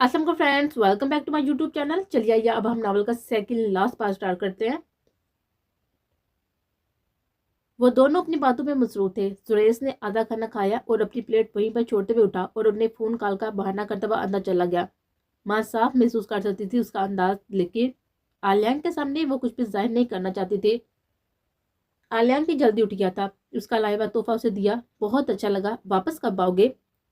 असलम को friends, welcome back to my YouTube channel. चलिए आइए अब हम नावल का सेकंड लास्ट पार्ट स्टार्ट करते हैं। वो दोनों अपनी बातों में मसरूफ थे। सुरेश ने आधा खाना खाया और अपनी प्लेट वहीं पर छोड़ते हुए उठा और अपने फोन कॉल का बहाना करता हुआ अंदर चला गया। माँ साफ महसूस कर सकती थी उसका अंदाज, लेकिन आलियान के सामने वो कुछ भी जाहिर नहीं करना चाहती थी। आलियान भी जल्दी उठ गया था। उसका लाया हुआ तोहफा उसे दिया। बहुत अच्छा लगा, वापस कब आओगे?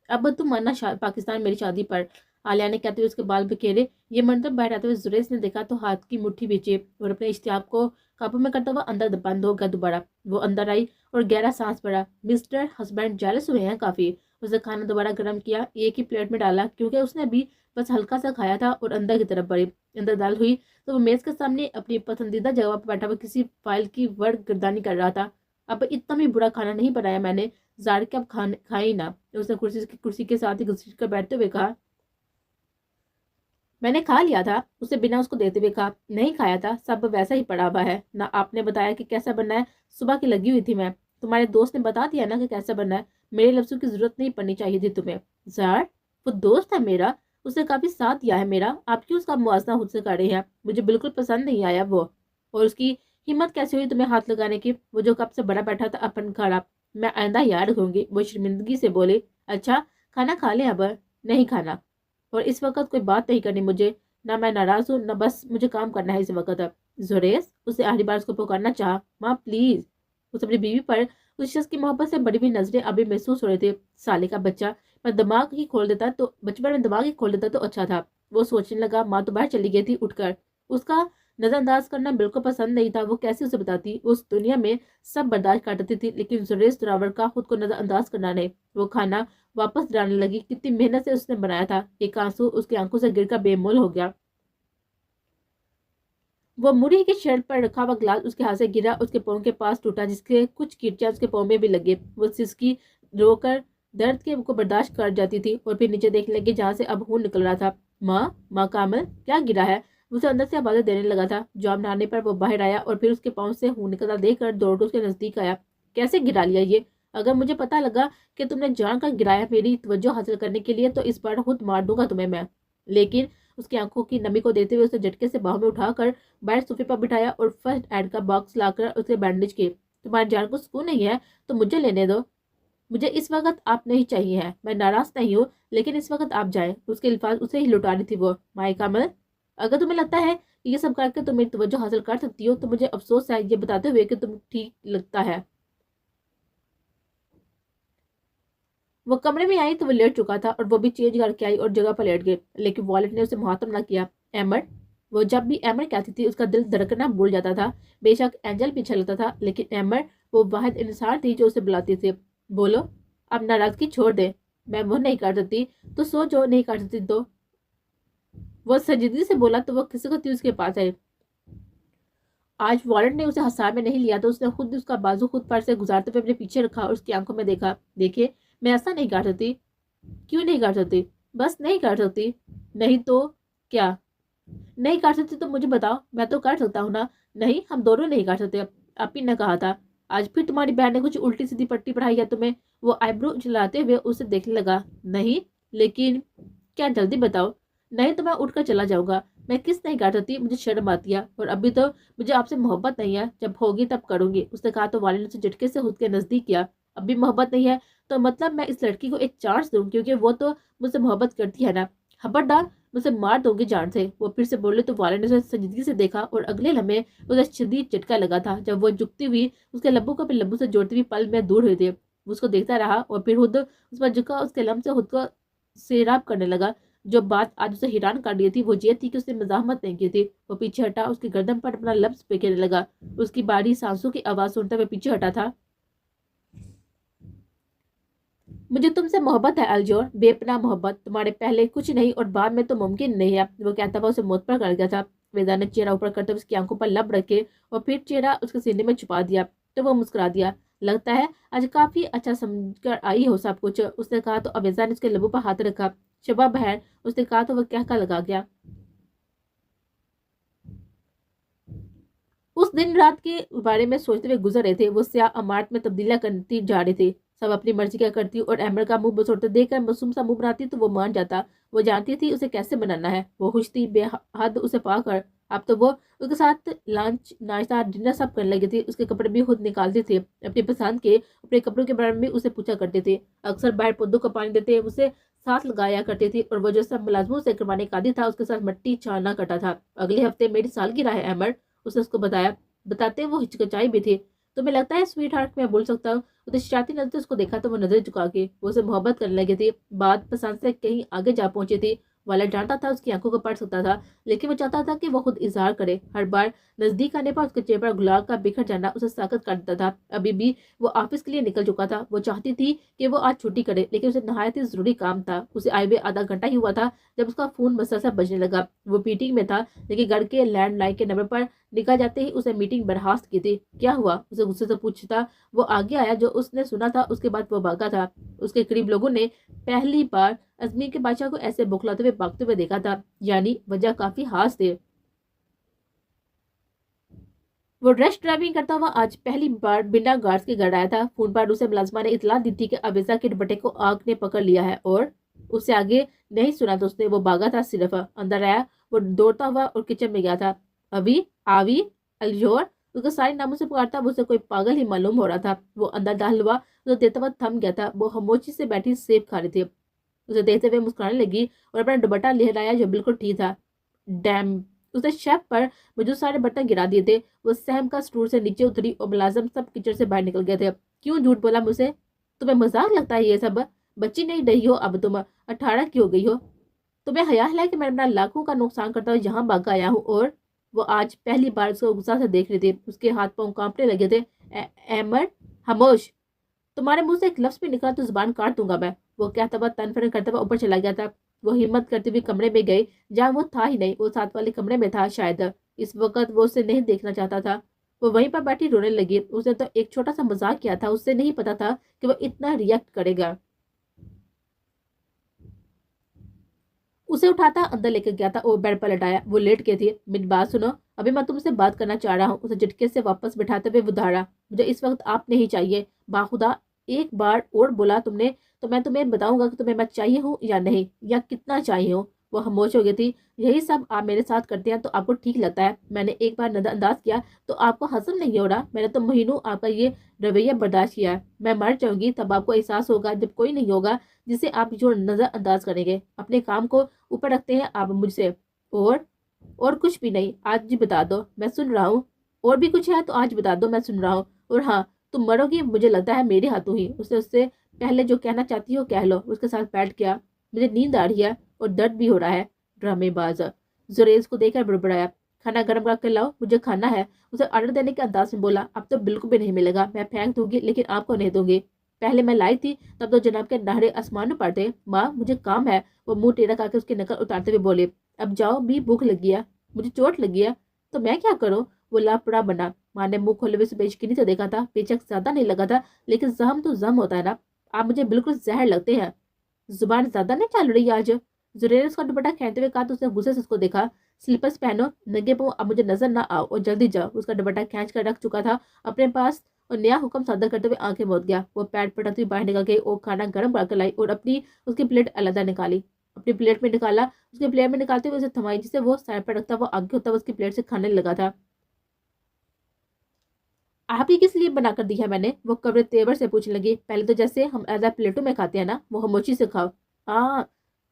अब तुम आना पाकिस्तान मेरी शादी पर। आलिया ने कहते हुए उसके बाल बिखेरे। ये मंतब बाहर आते हुए जुरेश ने देखा तो हाथ की मुट्ठी बीचे और अपने इश्तियाक को काबू में करता हुआ अंदर बंद हो गया दोबारा। वो अंदर आई और गहरा सांस भरा। मिस्टर हस्बैंड जेलस हुए हैं काफी। उसने खाना दोबारा गर्म किया, एक ही प्लेट में डाला क्योंकि उसने अभी बस हल्का सा खाया था और अंदर की तरफ बढ़ी। अंदर दाल हुई तो वो मेज के सामने अपनी पसंदीदा जगह पर बैठा हुआ किसी फाइल की वर्ड गर्दानी कर रहा था। अब इतना भी बुरा खाना नहीं बनाया मैंने, जार के अब खाए ही ना। उसने कुर्सी के साथ ही घसीट कर बैठते हुए कहा। मैंने खा लिया था, उसे बिना उसको देते हुए कहा। नहीं खाया था, सब वैसा ही पड़ा हुआ है ना। आपने बताया कि कैसा बनना है, सुबह की लगी हुई थी मैं। तुम्हारे दोस्त ने बता दिया ना कि कैसा बनना है। मेरे लफ्जों की जरूरत नहीं पड़नी चाहिए थी तुम्हें। जार, वो दोस्त है मेरा, उसने काफी साथ दिया है मेरा। आप क्यों उसका मुआवजा खुद से कर रहे हैं? मुझे बिल्कुल पसंद नहीं आया वो। और उसकी हिम्मत कैसे हुई तुम्हें हाथ लगाने की? वो जो कब से बड़ा बैठा था अपन खड़ा। मैं आइंदा याद रखूंगी, वो शर्मिंदगी से बोले। अच्छा, खाना खा ले अब। नहीं खाना, और इस वक्त कोई बात नहीं करनी मुझे। ना मैं नाराज हूँ ना, बस मुझे काम करना है इस वक्त। अब जुरेस उसे आखिरी बार उसको पुकारना चाहा। माँ प्लीज। उस अपनी बीवी पर उस शख्स की मोहब्बत से बड़ी हुई नजरें अभी महसूस हो रही थी। साले का बच्चा, मैं दिमाग ही खोल देता तो बचपन में दिमाग ही खोल देता तो अच्छा था। वो सोचने लगा। माँ तो बाहर चली गई थी उठकर। उसका नजरअंदाज करना बिल्कुल पसंद नहीं था। वो कैसे उसे बताती? वो उस दुनिया में सब बर्दाश्त करती थी, लेकिन जुरेस द्रावर का खुद को नजरअंदाज करना नहीं। वो खाना वापस डालने लगी। कितनी मेहनत से उसने बनाया था। एक आंसू उसकी आंखों से गिरकर बेमोल हो गया। वो मुड़ी की शर्ट पर रखा हुआ ग्लास उसके हाथ से गिरा, उसके पाँव के पास टूटा, जिसके कुछ कीटियां उसके पाँव में भी लगे। वो सिसकी रोकर दर्द के को बर्दाश्त कर जाती थी और फिर नीचे देखने लगी जहाँ से अब खून निकल रहा था। माँ कामल, क्या गिरा है? उसे अंदर से आवाजें देने लगा था। जवाब न आने पर वो बाहर आया और फिर उसके पाँव से खून निकलता देखकर दौड़ उसके नजदीक आया। कैसे गिरा लिया ये? अगर मुझे पता लगा कि तुमने जानकर गिराया मेरी तवज्जो हासिल करने के लिए, तो इस बार खुद मार दूंगा तुम्हें मैं। लेकिन उसकी आंखों की नमी को देते हुए उसे झटके से बाहों में उठाकर बाहर सोफे पर बिठाया और फर्स्ट एड का बॉक्स लाकर उसे बैंडेज किए। तुम्हारी जान को सुकून नहीं है तो मुझे लेने दो। मुझे इस वक्त आप नहीं चाहिए है। मैं नाराज नहीं हूँ, लेकिन इस वक्त आप जाएं। उसके अल्फाज उसे ही लुटा रही थी वो। माई कामल, अगर तुम्हें लगता है कि ये सब करके तुम मेरी तवज्जो हासिल कर सकती हो तो मुझे अफसोस है ये बताते हुए कि तुम ठीक लगता है। वो कमरे में आई तो वो लेट चुका था और वो भी चेंज करके आई और जगह पर लेट गए, लेकिन वॉलेट ने उसे मुहातम ना किया। एमर, वो जब भी एमर कहती थी उसका दिल धड़कना भूल जाता था। बेशक एंजल पीछे लगता था, लेकिन एमर वो वाहिद इंसान थी जो उसे बुलाती थी। बोलो, अब नाराजगी छोड़ दे। मैं वो नहीं कर सकती तो सो जो, नहीं कर सकती तो। वो संजीदगी से बोला तो वो किसी को थी उसके पास आई। आज वॉलेट ने उसे हंसा में नहीं लिया तो उसने खुद उसका बाजू खुद पर से गुजारते हुए अपने पीछे रखा और उसकी आंखों में देखा। देखिए, मैं ऐसा नहीं कर सकती। क्यों नहीं कर सकती? बस नहीं कर सकती। नहीं तो क्या? नहीं कर सकती तो मुझे बताओ, मैं तो कर सकता हूँ ना। नहीं, हम दोनों नहीं कर सकते। अपी ने कहा था। आज फिर तुम्हारी बहन ने कुछ उल्टी सीधी पट्टी पढ़ाई है तुम्हें? वो आईब्रो चलाते हुए उसे देखने लगा। नहीं, लेकिन क्या, जल्दी बताओ। नहीं तो मैं उठकर चला जाऊंगा। मैं किस नहीं कर सकती, मुझे शर्म आती है और अभी तो मुझे आपसे मोहब्बत नहीं है। जब होगी तब करूंगी, उसने कहा तो वालिद ने उसे झटके से खुद के नजदीक किया। अभी मोहब्बत नहीं है तो मतलब मैं इस लड़की को एक चांस दूं क्योंकि वो तो मुझसे मोहब्बत करती है ना। खबरदार, मुझे मार दोगे जान से। वो फिर से बोले तो वालिद ने उसे संजीदगी से देखा और अगले लम्हे उसे शदीद झटका लगा था जब वो झुकती हुई उसके लब्बों को अपने लब्बों से जोड़ती हुई पल में दूर हुए थे। वो उसको देखता रहा और फिर खुद उस पर झुका उसके लम्ब से खुद को सैराब करने लगा। जो बात आज उसे हैरान कर रही थी वो ये थी कि उसने मजामत नहीं की थी। वो पीछे हटा, उसकी गर्दन पर अपना लब्स फेंकने लगा। उसकी बारी सांसों की आवाज सुनते हुए पीछे हटा था। मुझे तुमसे मोहब्बत है अलजोर, बेपनाह मोहब्बत। तुम्हारे पहले कुछ नहीं और बाद में तो मुमकिन नहीं है। वो कहता हुआ उसे मुंह पर कर गया था। वेदा ने चेहरा ऊपर करते हुए उसकी आंखों पर लब रखे और फिर चेहरा उसके सीने में छुपा दिया तो वो मुस्कुरा दिया। लगता है आज काफी अच्छा समझकर आई हो सब कुछ, उसने कहा तो अवेजा ने उसके लबों पर हाथ रखा। शबा बहन, उसने कहा तो वह कहका लगा गया। उस दिन रात के बारे में सोचते हुए गुजर रहे थे। वो स्याह इमारत में तब्दीलियां करती जा रही थी। सब अपनी मर्जी क्या करती और एमर का मुंह बसोड़ते देखकर मासूम सा मुंह बनाती तो वो मान जाता। वो जानती थी उसे कैसे बनाना है। वो खुश थी बेहद उसे पाकर। अब तो वो उसके साथ लंच नाश्ता डिनर सब करने लगी थी। उसके कपड़े भी खुद निकालती थी अपनी पसंद के। अपने कपड़ों के बारे में भी उसे पूछा करती थी। अक्सर बाहर पौधों का पानी देते उसे साथ लगाया करती थी और वो जो सब मुलाजमों से करवाने का आदी था उसके साथ मट्टी छाना करता था। अगले हफ्ते मेरी सालगिरह है अमर, उसने उसको बताया। बताते वो हिचकिचाई भी थी। तुम्हें लगता है स्वीट हार्ट मैं बोल सकता हूँ? उसे शरारती नजर से उसको देखा तो वो नजर झुका के वो उसे मोहब्बत करने लगी थी। बात पसंद से कहीं आगे जा पहुंची थी। वाला जानता था उसकी आंखों को पढ़ सकता था, लेकिन वो चाहता था कि वो खुद इजहार करे। हर बार नजदीक आने पर उसके चेहरे पर गुलाब का बिखर जाना उसे साकत कर देता था। अभी भी वो ऑफिस के लिए निकल चुका था। वो चाहती थी कि वो आज छुट्टी करे, लेकिन उसे नहायत ही जरूरी काम था। उसे आए हुए आधा घंटा ही हुआ था जब उसका फोन मसलसल बजने लगा। वो मीटिंग में था, लेकिन घर के लैंडलाइन के नंबर पर निकल जाते ही उसे मीटिंग बर्खास्त की थी। क्या हुआ? उसे गुस्से से पूछता। वो आगे आया। जो उसने सुना था उसके बाद वो भागा था। उसके करीब लोगों ने पहली बार अजमेर के बादशाह को ऐसे बौखलाते हुए भागते हुए देखा था, यानी वजह काफी खास थे। वो रश ड्राइविंग करता हुआ आज पहली बार बिना गार्ड्स के घर आया था। फोन पर उसे मुलाजमा ने इतला दी थी कि अबेजा के दुपट्टे को आग ने पकड़ लिया है और उससे आगे नहीं सुना तो उसने वो भागा था। सिर्फ अंदर आया। वो दौड़ता हुआ और किचन में गया था। अभी आवी अलजोर उसको सारे नामों से पुकारता। वो उसे कोई पागल ही मालूम हो रहा था। वो अंदर दाखिल हुआ तो देता हुआ थम गया था। वो खामोशी से बैठी सेब खा रही थी। उसे देखते हुए मुस्कुराने लगी और अपना दुपट्टा लहराया जो बिल्कुल ठीक था। डैम! उसने शेफ पर मौजूद सारे बर्तन गिरा दिए थे। वो सहम का स्टूल से नीचे उतरी और मुलाजिम सब किचन से बाहर निकल गए थे। क्यों झूठ बोला मुझसे? तुम्हें मजाक लगता है ये सब? बच्ची नहीं रही हो अब तुम, 18 की हो गई हो। तुम्हें ख्याल है कि मैं अपना लाखों का नुकसान करता हुआ यहाँ भागा आया हूँ? और वो आज पहली बार उसको गुस्सा से देख रही थी। उसके हाथ पांव कांपने लगे थे। अहमद, खामोश! तुम्हारे मुंह से एक लफ्ज भी निकला तो जुबान काट दूंगा मैं। वो कहता हुआ तन फन करता हुआ ऊपर चला गया था। वो हिम्मत करते हुए कमरे में गई जहाँ वो था ही नहीं। वो साथ वाले कमरे में था शायद। इस वक्त वो उसे नहीं देखना चाहता था। वो वहीं पर बैठी रोने लगी। उसने तो एक छोटा सा मजाक किया था। उससे नहीं पता था कि वो इतना रिएक्ट करेगा। उसे उठाता अंदर लेकर गया था और बेड पर लटाया। वो लेट गई थी। मेरी बात सुनो, अभी मैं तुमसे बात करना चाह रहा हूँ। उसे झटके से वापस बैठाते हुए उधारा। मुझे इस वक्त आप नहीं चाहिए। बाखुदा एक बार और बोला तुमने तो मैं तुम्हें बताऊंगा कि तुम्हें मैं चाहिए हूँ या नहीं, या कितना चाहिए हूँ। वो खामोश हो गई थी। यही सब आप मेरे साथ करते हैं तो आपको ठीक लगता है। मैंने एक बार नजरअंदाज किया तो आपको हजम नहीं हो रहा। मैंने तो महीनों आपका ये रवैया बर्दाश्त किया है। मैं मर जाऊंगी तब आपको एहसास होगा जब कोई नहीं होगा जिसे आप जो नजरअंदाज करेंगे। अपने काम को ऊपर रखते हैं आप मुझसे। और कुछ भी नहीं? आज जी बता दो, मैं सुन रहा हूँ। और भी कुछ है तो आज बता दो, मैं सुन रहा हूँ। और हाँ, तुम मरोगी मुझे लगता है मेरे हाथों ही। उसने उससे पहले जो कहना चाहती हो कह लो। उसके साथ बैठ गया। मुझे नींद आ रही है और दर्द भी हो रहा है। ड्रामेबाज! जुरेज को देखकर बड़बड़ाया। खाना गर्म करके लाओ, मुझे खाना है। उसे ऑर्डर देने के अंदाज में बोला। अब तो बिल्कुल भी नहीं मिलेगा। मैं फेंक दूंगी लेकिन आपको नहीं दूंगी। पहले मैं लाई थी तब तो जनाब के नारे आसमानों पर थे। माँ मुझे काम है। वो मुंह टेढ़ा करके उसकी नकल उतारते हुए बोले। अब जाओ भी, भूख लगी है, मुझे चोट लगी है। तो मैं क्या करूं? वो लापड़ा बना। माँ ने मुंह खोले हुए उसे बेशकीनी से देखा था। बेशक ज्यादा नहीं लगा था, लेकिन जहम तो जम होता है ना। आप मुझे बिल्कुल जहर लगते हैं। जुबान ज्यादा नहीं चल रही आज? जुरेर ने उसका दुपट्टा खींचते हुए कहा तो उसने गुस्से से उसको देखा। स्लीपर्स पहनो, नंगे पांव अब मुझे नजर ना आओ और जल्दी जाओ। उसका दुपट्टा खींच कर रख चुका था अपने पास और नया हुक्म सादर करते हुए आंखें मूंद गया। वो पैर पटकती हुई बाहर निकल गई और खाना गर्म करके लाई और अपनी उसकी प्लेट अलग निकाली। अपनी प्लेट में निकाला। उसके प्लेट में निकालते हुए उसे थमाई जिसे वो सर पर रखता हुआ आगे होता हुआ उसकी प्लेट से खाने लगा था। आप ही किस लिए बनाकर दी है मैंने? वो कब्र तेवर से पूछने लगी। पहले तो जैसे हम आधा प्लेटों में खाते हैं ना, वो खामोशी से खाओ। आ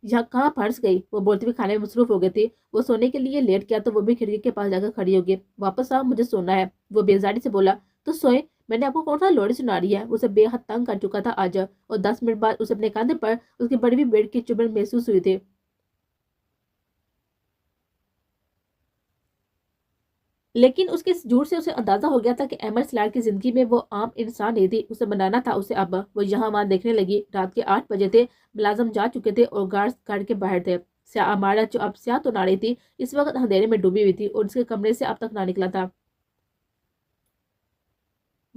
यहाँ कहाँ फंस गई? वो बोलती हुई खाने में मसरूफ हो गई थी। वो सोने के लिए लेट गया तो वो भी खिड़की के पास जाकर खड़ी हो गई। वापस आओ, मुझे सोना है। वो बेजारी से बोला। तो सोए। मैंने आपको कौन सा लोरी सुना रही है? उसे बेहद तंग कर चुका था आज। और 10 मिनट बाद उसे अपने कंधे पर उसकी बड़ी हुई बेड की चुभन महसूस हुई थी। लेकिन उसके इस झूठ से उसे अंदाजा हो गया था कि अहमद सलार की जिंदगी में वो आम इंसान नहीं थी। उसे बनाना था उसे। अब वो यहाँ वहां देखने लगी। रात के 8 बजे थे। मुलाजम जा चुके थे और गार्ड घर के बाहर थे। स्याह अमारा जो अब स्याह तो ना रही थी, इस वक्त अंधेरे में डूबी हुई थी और उसके कमरे से अब तक ना निकला था।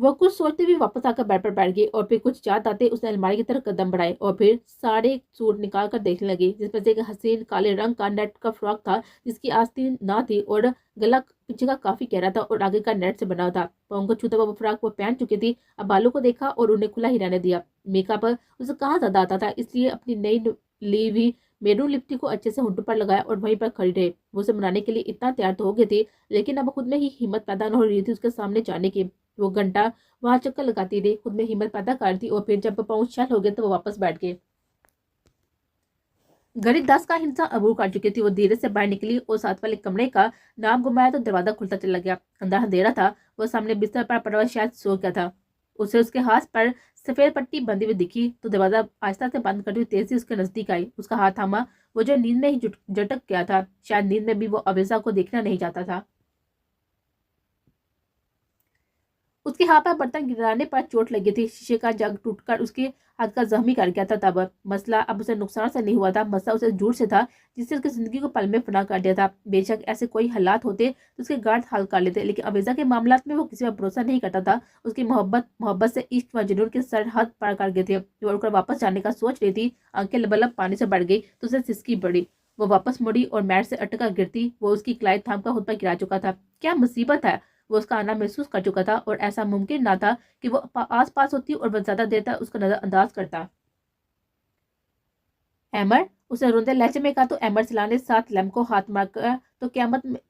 وہ کچھ سوچتے ہوئے واپس آ کر بیڈ پر بیٹھ گئی اور پھر کچھ یاد آتے اس نے الماری کی طرف قدم بڑھائے اور پھر سارے سوٹ نکال کر دیکھنے لگی، جس میں سے ایک حسین کالے رنگ کا نیٹ کا فراک تھا جس کی آستین نہ تھی اور گلا پیچھے کا کافی گہرا تھا اور آگے کا نیٹ سے بنا تھا۔ پاؤں کو چھوتا ہوا وہ فراک وہ پہن چکی تھی، اب بالوں کو دیکھا اور انہیں کھلا ہی رہنے دیا۔ میک اپ اسے کہاں زیادہ آتا تھا، اس لیے اپنی نئی لی ہوئی میرون لپسٹک کو اچھے سے ہونٹوں پر لگایا اور وہیں پر کھڑی رہی۔ وہ اسے منانے کے لیے اتنا تیار تو ہو گئی تھی لیکن اب خود میں ہی ہمت پیدا نہ ہو رہی تھی اس کے سامنے جانے کی۔ وہ گھنٹہ وہاں چکر لگاتی رہی، خود میں ہمت پیدا کرتی اور پھر جب پاؤں شل ہو گئے تو وہ واپس بیٹھ گئے۔ گھڑی 10 کا ہندسہ عبور کر چکی تھی۔ وہ دھیرے سے باہر نکلی اور ساتھ والے کمرے کا نام گھمایا تو دروازہ کھلتا چلا گیا۔ اندر اندھیرا تھا، وہ سامنے بستر پر پڑا ہوا شاید سو گیا تھا۔ اسے اس کے ہاتھ پر سفید پٹی بندھی ہوئی دکھی تو دروازہ آہستہ سے بند کرتی ہوئی تیزی اس کے نزدیک آئی۔ اس کا ہاتھ تھاما، وہ جو نیند میں ہی جھٹک گیا تھا، شاید نیند میں بھی وہ عویزہ کو دیکھنا نہیں چاہتا تھا۔ اس کے ہاتھ پر برتن گرانے پر چوٹ لگی تھی، شیشے کا جگ ٹوٹ کر اس کے ہاتھ کا زخمی کر گیا تھا۔ تب مسئلہ اب اسے نقصان سے نہیں ہوا تھا، مسئلہ اسے جھوٹ سے تھا جس سے اس کی زندگی کو پل میں فنا کر دیا تھا۔ بے شک ایسے کوئی حالات ہوتے تو اس کے گارڈ حل کر لیتے، لیکن عویزہ کے معاملات میں وہ کسی پر بھروسہ نہیں کرتا تھا۔ اس کی محبت سے عشق و جنون کے سرحد پار کر گئے تھے۔ جو اڑ کر واپس جانے کا سوچ رہی تھی، آنکھیں لبلب پانی سے بڑھ گئی تو اسے سسکی پڑی۔ وہ واپس مڑی اور میٹ سے اٹک کر گرتی، وہ اس کی کلائی تھام کا خود پر گرا چکا تھا۔ کیا مصیبت ہے! وہ اس کا آنا محسوس کر چکا تھا اور ایسا ممکن نہ تھا کہ وہ آس پاس ہوتی اور وہ زیادہ دیر تک اس کو نظر انداز کرتا۔ ایمر، اس نے روندے لہجے میں کہا تو ایمر سلانے ساتھ لیمپ کو ہاتھ مار کر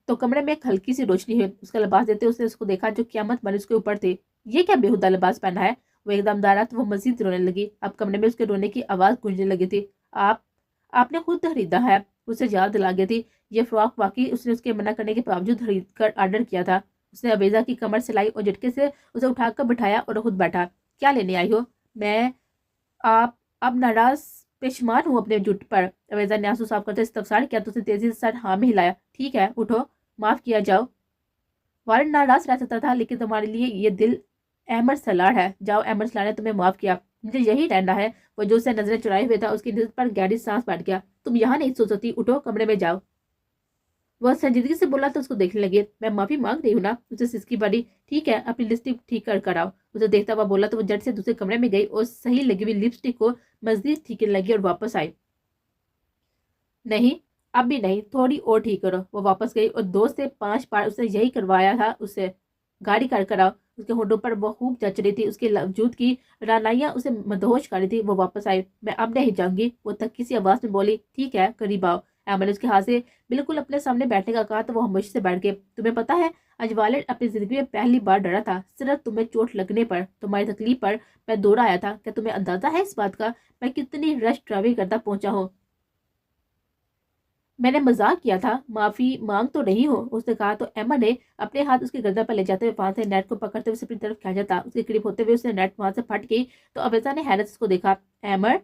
تو کمرے میں ایک ہلکی سی روشنی ہوئی۔ اس کا لباس دیتے اس نے اس کو دیکھا جو قیامت بن اس کے اوپر تھی۔ یہ کیا بےہودہ لباس پہنا ہے! وہ ایک دم ڈرا تو وہ مزید رونے لگی۔ اب کمرے میں اس کے رونے کی آواز گونجنے لگی تھی۔ آپ نے خود خریدا ہے، اسے یاد دلا گئی تھی۔ یہ فراک واقعی اس نے اس کے منع کرنے کے باوجود خرید کر آرڈر کیا تھا۔ اس نے عویزہ کی کمر سلائی اور جھٹکے سے اسے اٹھا کر بٹھایا اور خود بیٹھا۔ کیا لینے آئی ہو؟ میں آپ اب ناراض پیشمان ہوں اپنے جھوٹ پر۔ عویزہ نے آنسو صاف کرتے استفسار کیا تو اسے تیزی سے سر ہاں میں ہلایا۔ ٹھیک ہے، اٹھو، معاف کیا جاؤ۔ والد ناراض رہ سکتا تھا لیکن تمہارے لیے یہ دل احمر سلاڑ ہے۔ جاؤ، احمر سلاڑ نے تمہیں معاف کیا، مجھے یہی رہنا ہے۔ وہ جو اسے نظریں چرائے ہوئے تھا اس کی نظر پر گہری سانس بیٹھ گیا۔ تم یہاں نہیں سو سکتی، اٹھو، کمرے میں جاؤ۔ وہ سنجیدگی سے بولا تو اس کو دیکھنے لگے۔ میں معافی مانگ رہی ہوں نا، اسے سسکی پڑی۔ ٹھیک ہے، اپنی لپسٹک ٹھیک کر آؤ۔ اسے دیکھتا ہوا بولا تو وہ جھٹ سے دوسرے کمرے میں گئی اور صحیح لگی ہوئی لپسٹک کو مزید ٹھیک کرنے لگی اور واپس آئی۔ نہیں، اب بھی نہیں، تھوڑی اور ٹھیک کرو۔ وہ واپس گئی اور 2 سے 5 بار اس نے یہی کروایا تھا اسے۔ گاڑی کر آؤ۔ اس کے ہونٹوں پر وہ خوب جچ رہی تھی، اس کے وجود کی رعنائیاں اسے مدہوش کر رہی تھی۔ وہ واپس آئی۔ میں اب نہیں جاؤں گی، وہ تھکی سی آواز میں بولی۔ ٹھیک ہے، قریب آؤ۔ ایمن نے اس کے ہاتھ سے بالکل اپنے سامنے بیٹھنے کا کہا تو وہ خاموشی سے بیٹھ گئے۔ تمہیں پتا ہے، آج والد اپنی زندگی میں پہلی بار ڈرا تھا، صرف تمہیں چوٹ لگنے پر، تمہاری تکلیف پر میں دورہ آیا تھا۔ کیا تمہیں اندازہ ہے اس بات کا میں کتنی رش ڈرائیونگ کرتا پہنچا ہوں؟ میں نے مذاق کیا تھا، معافی مانگ تو رہی ہوں، اس نے کہا تو ایما نے اپنے ہاتھ اس کی گردن پر لے جاتے ہوئے وہاں سے نیٹ کو پکڑتے ہوئے اپنی طرف کھینچا تھا۔ اس کے قریب ہوتے ہوئے اس نے نیٹ وہاں سے پھٹ گئی تو عویزہ نے حیرت سے اس کو دیکھا۔ ایمر،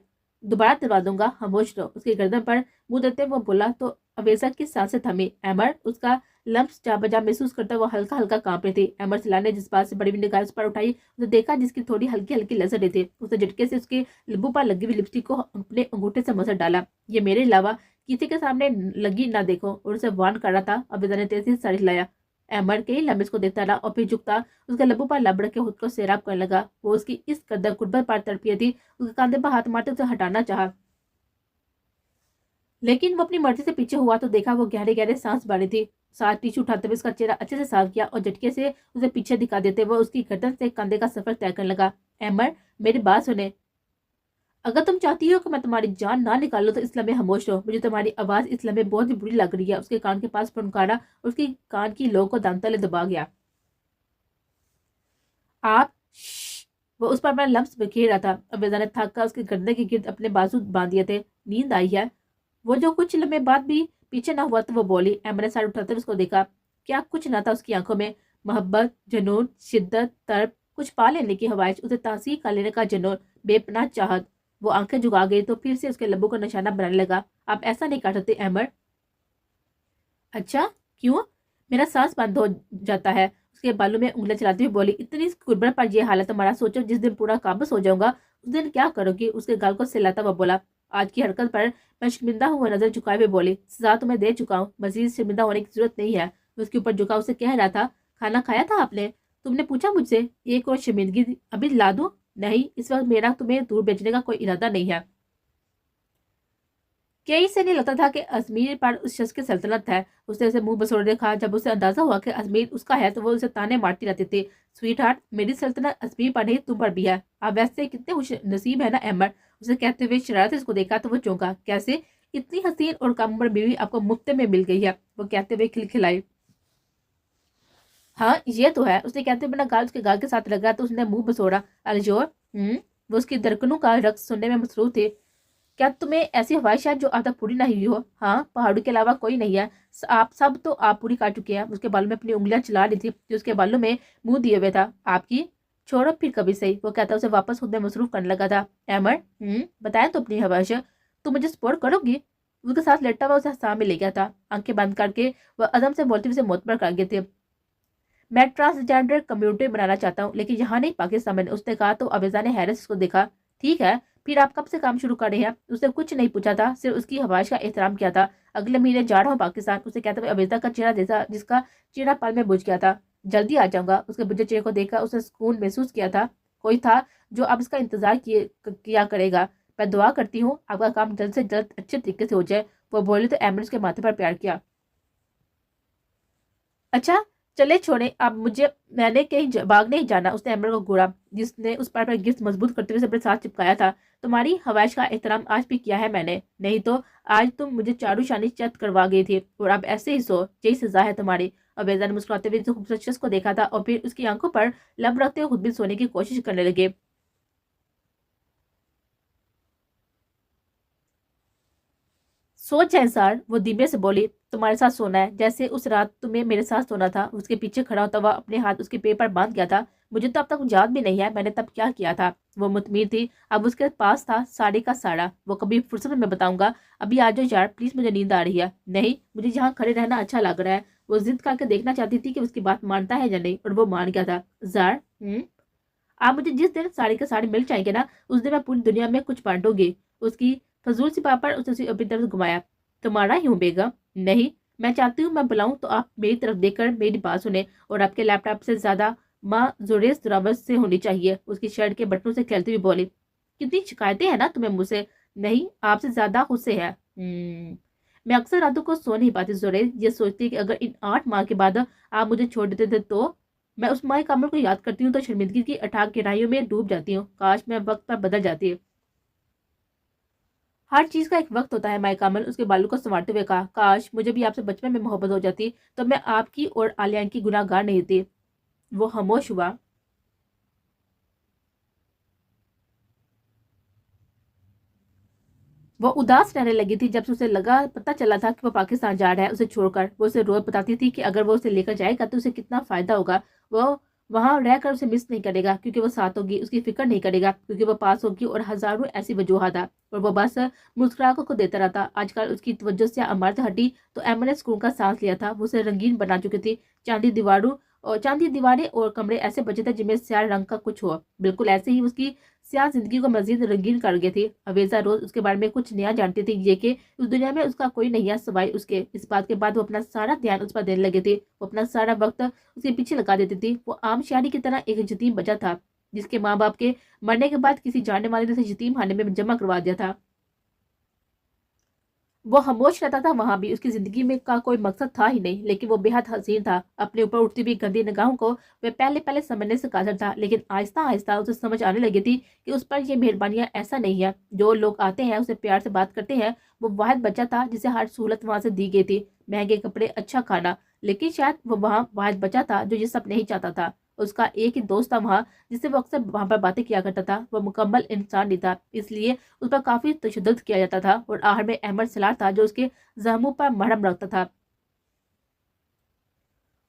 دوبارہ دلوا دوں گا، خاموش رہو، اس کی گردن پر منہ دیتے وہ بولا تو عویزہ کی سانسیں تھمی۔ ایمر، اس کا لمس جا بجا محسوس کرتا وہ ہلکا ہلکا کانپ رہی تھی۔ ایمر سلا نے جس بات سے بڑی ہوئی نگاہ اس پر اٹھائی اسے دیکھا جس کی تھوڑی ہلکی ہلکی لذت رہی تھی۔ اس نے جھٹکے سے اس کے لبوں پر لگی ہوئی لپسٹک کو اپنے انگوٹھے سے مسل ڈالا۔ یہ میرے علاوہ کسی کے سامنے لگی نہ دیکھو، اور اسے وارن کر رہا تھا۔ عویزہ نے تیزی سے سر ہلایا۔ ایمر کئی لمحے اس کو دیکھتا رہا اور پھر جھکتا اس کے لبوں پر لب رکھ کے خود کو سیراب کرنے لگا۔ وہ اس کی اس قدر قربت پر تڑپی تھی، اس کے کاندھے پر ہاتھ مارتے اسے ہٹانا چاہا لیکن وہ اپنی مرضی سے پیچھے ہوا تو دیکھا وہ گہرے گہرے سانس بھری تھی۔ ساتھ ٹیشو اٹھاتے ہوئے اس کا چہرہ اچھے سے صاف کیا اور جھٹکے سے اسے پیچھے دکھا دیتے وہ اس کی گردن سے کاندھے کا سفر طے کرنے لگا۔ ایمر، میری بات سنیں، اگر تم چاہتی ہو کہ میں تمہاری جان نہ نکالوں تو اس لمحے خاموش رہو، مجھے تمہاری آواز اس لمحے بہت ہی بری لگ رہی ہے۔ اس کے کان کے پاس پھنکارا اور اس کی کان کی لو کو دانت تلے دبا گیا۔ آپ شش، وہ اس پر اپنا لمس بکھیر رہا تھا۔ عویزہ نے تھک کر اس کے گردن کے گرد اپنے بازو باندھ دیے تھے۔ نیند آئی ہے؟ وہ جو کچھ لمحے بعد بھی پیچھے نہ ہوا تو وہ بولی۔ ایمر نے سر اٹھاتے ہوئے اس کو دیکھا۔ کیا کچھ نہ تھا اس کی آنکھوں میں؟ محبت، جنون، شدت، طرب، کچھ پا لینے کی خواہش، اسے تحصیل کر لینے کا جنون، بے پناہ چاہت۔ وہ آنکھیں جھکا گئی تو پھر سے اس کے لبوں کو نشانہ بنانے لگا۔ آپ ایسا نہیں کر سکتے ایمر۔ اچھا، کیوں؟ میرا سانس بند ہو جاتا ہے، اس کے بالوں میں انگلیاں چلاتی ہوئی بولی۔ اتنی قربت پر یہ حالت تمہارا، سوچو جس دن پورا قابض ہو جاؤں گا اس دن کیا کرو گی؟ اس کے گال کو سلاتا ہوا بولا۔ آج کی حرکت پر میں شرمندہ ہوں، وہ نظر جھکائے ہوئے بولی۔ سزا تمہیں دے چکا ہوں، مزید شرمندہ ہونے کی ضرورت نہیں ہے۔ اس کے اوپر جھکا اسے کہہ رہا تھا، کھانا کھایا تھا آپ نے؟ तुम ने पूछा मुझसे एक और शर्मिंदगी अभी ला दूं? नहीं, इस वक्त मेरा तुम्हें दूर भेजने का कोई इरादा नहीं है। कई से नहीं लगता था कि अजमेर पर उस शख्स की सल्तनत है। उसने उसे मुंह बसोड़ देखा। जब उसे अंदाजा हुआ कि अजमेर उसका है तो वो उसे ताने मारती रहती थी। स्वीट हार्ट, मेरी सल्तनत अजमेर पर नहीं तुम पर भी है। आप वैसे कितने खुश नसीब है ना अहमद। उसे कहते हुए शरारत से उसको देखा तो वो चौंका। कैसे? इतनी हसीन और कम उम्र बीवी आपको मुफ्त में मिल गई है, वो कहते हुए खिलखिलाई। हाँ ये तो है, उसने कहते बिना गाल उसके गाल के साथ लगा तो उसने मुंह बसोड़ा। अलजोर। वो उसकी दरकनों का रक्स सुनने में मसरूफ थे। क्या तुम्हें ऐसी ख्वाहिश है जो अब तक पूरी नहीं हुई हो? हाँ, पहाड़ों के अलावा कोई नहीं है। आप सब तो आप पूरी कर चुके हैं। उसके बालों में अपनी उंगलियां चला रही थी जो उसके बालों में मुंह दिए हुए था। आपकी? छोड़ो फिर कभी सही, वो कहता उसे वापस खुद में मसरूफ करने लगा था। अहमद, बताया तो अपनी ख्वाहिश। तुम मुझे सपोर्ट करोगी? उसके साथ लेटा हुआ उसे सामने ले गया था। आंखें बंद करके वह अदम से बोलते हुए उसे मोतबर कर गए थे। मैं ट्रांसजेंडर कम्युनिटी बनाना चाहता हूँ, लेकिन यहाँ नहीं पाकिस्तान में, उसने कहा तो अबेजा ने हैरत उसको देखा। ठीक है, फिर आप कब से काम शुरू कर रहे हैं? उसने कुछ नहीं पूछा था, सिर्फ उसकी ख्वाहिश का एहतराम किया था। अगले महीने जा रहा हूँ पाकिस्तान, उसे कहते हुए अबेजा का चेहरा देखा जिसका चेहरा पल में बुझ गया था। जल्दी आ जाऊंगा। उसके बुझे चेहरे को देखकर उसने सुकून महसूस किया था। कोई था जो अब इसका इंतजार किया करेगा। मैं दुआ करती हूँ आपका काम जल्द से जल्द अच्छे तरीके से हो जाए, वो बोले तो एम्बुलेंस के माथे पर प्यार किया। अच्छा, चले छोड़े अब मुझे, मैंने कहीं भाग नहीं जाना। उसने एम्बर को घूरा जिसने उस पर गिफ्ट मजबूत करते हुए अपने साथ चिपकाया था। तुम्हारी हवाइश का एहतराम आज भी किया है मैंने, नहीं तो आज तुम मुझे चारू शानी चत करवा गई थी, और अब ऐसे ही सो, यही सजा है तुम्हारी। अबेजा ने मुस्कुराते हुए खूबसूरत शख्स को देखा था और फिर उसकी आंखों पर लब रखते हुए खुद भी सोने की कोशिश करने लगे। सोच है सर, वो धीमे से बोली। तुम्हारे साथ सोना है, जैसे उस रात तुम्हें मेरे साथ सोना था। उसके पीछे खड़ा होता हुआ अपने हाथ उसके पेट पर बांध गया था। मुझे तो अब तक याद भी नहीं है मैंने तब क्या किया था। वो मुतमिर थी, अब उसके पास था साड़ी का साड़ा। वो कभी फुर्सत में बताऊंगा, अभी आ जाओ यार प्लीज, मुझे नींद आ रही है। नहीं, मुझे यहाँ खड़े रहना अच्छा लग रहा है। वो जिद करके देखना चाहती थी कि उसकी बात मानता है या नहीं, और वो मान गया था। जार, आप मुझे जिस दिन साड़ी का साड़ी मिल जाएंगे ना, उस दिन मैं पूरी दुनिया में कुछ बांटूंगी। उसकी फजूल सी बात पर उसने उसे अपनी तरफ घुमाया। तुम्हारा ही हूँ बेगम। नहीं, मैं चाहती हूँ मैं बुलाऊं तो आप मेरी तरफ देखकर मेरी बात सुने, और आपके लैपटॉप से ज्यादा माँ जुरेस दुरावर से होनी चाहिए। उसकी शर्ट के बटनों से खेलती हुई बोली। कितनी शिकायतें हैं ना तुम्हें मुझसे। नहीं, आपसे ज्यादा खुद से है। मैं अक्सर रातों को सो नहीं पाती जुरेस, ये सोचती कि अगर इन 8 माह के बाद आप मुझे छोड़ देते थे तो। मैं उस माए कामल को याद करती हूँ तो शर्मिंदगी की अथाह गहराइयों में डूब जाती हूँ। काश मैं वक्त पर बदल जाती। हर चीज का एक वक्त होता है, माए कामल, उसके बालों को संवारते हुए कहा। काश मुझे भी आपसे बचपन में मोहब्बत हो जाती तो मैं आपकी और आलियान की गुनाहगार नहीं थी। वो खामोश हुआ। वो उदास रहने लगी थी जब से उसे लगा पता चला था कि वो पाकिस्तान जा रहा है उसे छोड़कर। वो उसे रोज बताती थी कि अगर वो उसे लेकर जाएगा तो उसे कितना फायदा होगा। वो वहां रहकर उसे मिस नहीं करेगा क्योंकि वो साथ होगी, उसकी फिक्र नहीं करेगा क्योंकि वो पास होगी, और हजारों ऐसी वजूहत था, और वो बस मुस्कुराहटों को देता रहता। आजकल उसकी तवज्जो से इमारत हटी तो एमन ने सुकून का सांस लिया था। वो उसे रंगीन बना चुकी थी। चांदी दीवारें और कमरे ऐसे बचे थे जिनमें स्याह रंग का कुछ हो। बिल्कुल ऐसे ही उसकी स्याह जिंदगी को मजीद रंगीन कर गई थी। अवेजा रोज उसके बारे में कुछ नया जानती थी, ये कि उस दुनिया में उसका कोई नहीं है सिवाय उसके। इस बात के बाद वो अपना सारा ध्यान उस पर देने लगी थी। वो अपना सारा वक्त उसके पीछे लगा देती थी। वो आम शहरी की तरह एक यतीम बचा था जिसके माँ बाप के मरने के बाद किसी जानने वाले ने उसे यतीम खाने में जमा करवा दिया था। वो खामोश रहता था। वहां भी उसकी जिंदगी में का कोई मकसद था ही नहीं, लेकिन वो बेहद हसीन था। अपने ऊपर उठती हुई गंदी निगाहों को वह पहले पहले समझने से कातर था, लेकिन आहिस्ता आहिस्ता उसे समझ आने लगी थी कि उस पर ये मेहरबानियां ऐसा नहीं है। जो लोग आते हैं उसे प्यार से बात करते हैं, वो वाहिद बच्चा था जिसे हर सहूलत वहां से दी गई थी। महंगे कपड़े, अच्छा खाना, लेकिन शायद वो वहाँ वाहिद बच्चा था जो ये सब नहीं चाहता था। उसका एक ही दोस्त था वहाँ, जिससे वो अक्सर वहां पर बातें किया करता था। वो मुकम्मल इंसान नहीं था, इसलिए उस पर काफी तशद्दुद किया जाता था, और आखिर में अहमद सलार था जो उसके जख्मों पर मरहम रखता था।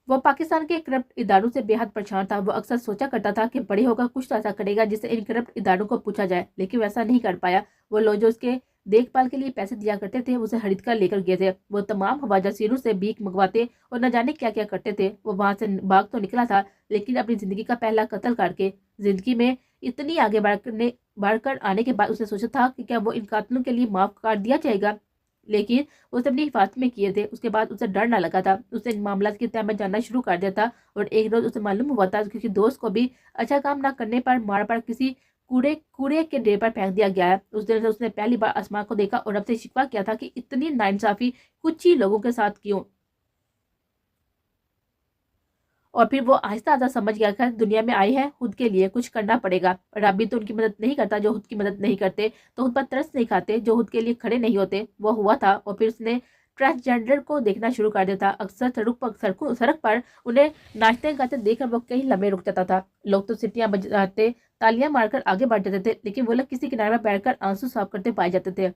वो पाकिस्तान के करप्ट इदारों से बेहद परेशान था। वो अक्सर सोचा करता था कि बड़े होकर कुछ तो ऐसा करेगा जिससे इन करप्ट इदारों को पूछा जाए, लेकिन वैसा नहीं कर पाया। वो लोग जो उसके देखभाल के लिए पैसे दिया करते थे उसे खरीद कर लेकर गए थे। वो तमाम हवाजासीरों से भीख मंगवाते और न जाने क्या क्या करते थे। वो वहां से भाग तो निकला था, लेकिन अपनी जिंदगी का पहला कत्ल करके। जिंदगी में इतनी आगे बढ़कर आने के बाद उसने सोचा था कि क्या वो इन कातलों के लिए माफ कर दिया जाएगा। لیکن اسے اپنی حفاظت میں کیے تھے۔ اس کے بعد اسے ڈر نہ لگا تھا، اس نے ان معاملات کی تہہ میں جاننا شروع کر دیا تھا، اور ایک روز اسے معلوم ہوا تھا کہ کسی دوست کو بھی اچھا کام نہ کرنے پر مار پڑ کسی کوڑے کے ڈھیر پر پھینک دیا گیا ہے۔ اس دن سے اس نے پہلی بار اسما کو دیکھا اور رب سے شکوہ کیا تھا کہ اتنی ناانصافی کچھ ہی لوگوں کے ساتھ کیوں، اور پھر وہ آہستہ آہستہ سمجھ گیا کہ دنیا میں آئی ہے خود کے لیے کچھ کرنا پڑے گا۔ رب بھی تو ان کی مدد نہیں کرتا جو خود کی مدد نہیں کرتے، تو خود پر ترس نہیں کھاتے جو خود کے لیے کھڑے نہیں ہوتے۔ وہ ہوا تھا، اور پھر اس نے ٹرانسجینڈر کو دیکھنا شروع کر دیا تھا۔ اکثر سڑک پر انہیں ناچتے گاتے دیکھ کر وہ کئی لمحے رک جاتا تھا۔ لوگ تو سٹیاں بجاتے، تالیاں مار کر آگے بڑھ جاتے تھے، لیکن وہ لوگ کسی کنارے پر بیٹھ کر آنسو صاف کرتے پائے جاتے تھے۔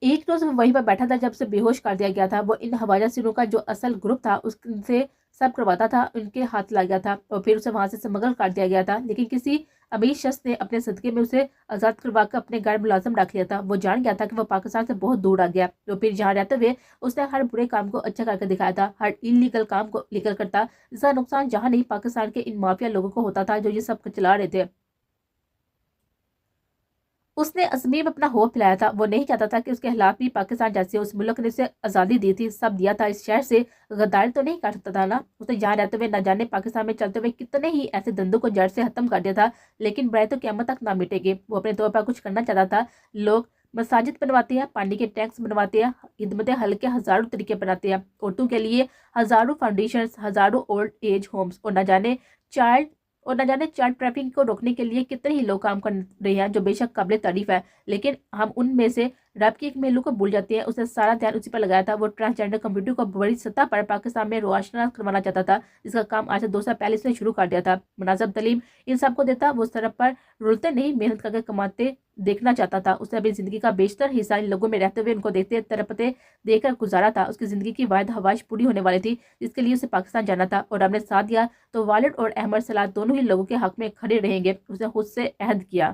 ایک روز وہ وہیں پر بیٹھا تھا جب سے بے ہوش کر دیا گیا تھا۔ وہ ان ہواجہ سروں کا جو اصل گروپ تھا اس سے سب کرواتا تھا، ان کے ہاتھ لگ گیا تھا، اور پھر اسے وہاں سے اسمگل کر دیا گیا تھا، لیکن کسی امیر شخص نے اپنے صدقے میں اسے آزاد کروا کر اپنے گھر ملازم رکھ لیا تھا۔ وہ جان گیا تھا کہ وہ پاکستان سے بہت دور آ گیا، تو پھر جہاں رہتے ہوئے اس نے ہر برے کام کو اچھا کر کے دکھایا تھا، ہر انلیگل کام کو لیگل کرتا، جس کا نقصان جہاں نہیں پاکستان کے ان مافیا لوگوں کو ہوتا تھا جو یہ سب چلا رہے تھے۔ اس نے ازمیر میں اپنا خوف پھیلایا تھا۔ وہ نہیں چاہتا تھا کہ اس کے خلاف بھی پاکستان جیسے اس ملک نے اسے آزادی دی تھی، سب دیا تھا، اس شہر سے غداری تو نہیں کر سکتا تھا نا۔ اس نے جہاں رہتے ہوئے نہ جانے پاکستان میں چلتے ہوئے کتنے ہی ایسے دندوں کو جڑ سے ختم کر دیا تھا، لیکن برائے تو قیامت تک نہ مٹے گی۔ وہ اپنے طور پر کچھ کرنا چاہتا تھا۔ لوگ مساجد بنواتے ہیں، پانی کے ٹینکس بنواتے ہیں، خدمت حل کے ہزاروں طریقے بناتے ہیں، عورتوں کے لیے ہزاروں فاؤنڈیشنز، ہزاروں اولڈ ایج ہومز، اور نہ جانے چائلڈ ٹریفکنگ کو روکنے کے لیے کتنے ہی لوگ کام کر رہے ہیں، جو بے شک قابل تعریف ہے، لیکن ہم ان میں سے رب کی ایک پہلو کو بھول جاتے ہیں۔ اس نے سارا دھیان اسی پر لگایا تھا۔ وہ ٹرانسجینڈر کمیونٹی کو بڑی سطح پر پاکستان میں روشناس کروانا چاہتا تھا، جس کا کام آج سے 2 سال پہلے اس نے شروع کر دیا تھا۔ مناسب تعلیم ان سب کو دیتا، وہ سڑک پر رولتے نہیں، محنت کر کے کماتے دیکھنا چاہتا تھا۔ اس نے اپنی زندگی کا بیشتر حصہ ان لوگوں میں رہتے ہوئے ان کو دیکھتے تڑپتے دیکھ کر گزارا تھا۔ اس کی زندگی کی واحد خواہش پوری ہونے والی تھی، جس کے لیے اسے پاکستان جانا تھا، اور رب نے ساتھ دیا تو والد اور احمد صلاح دونوں ہی لوگوں کے حق میں کھڑے رہیں گے۔ اس نے خود سے عہد کیا۔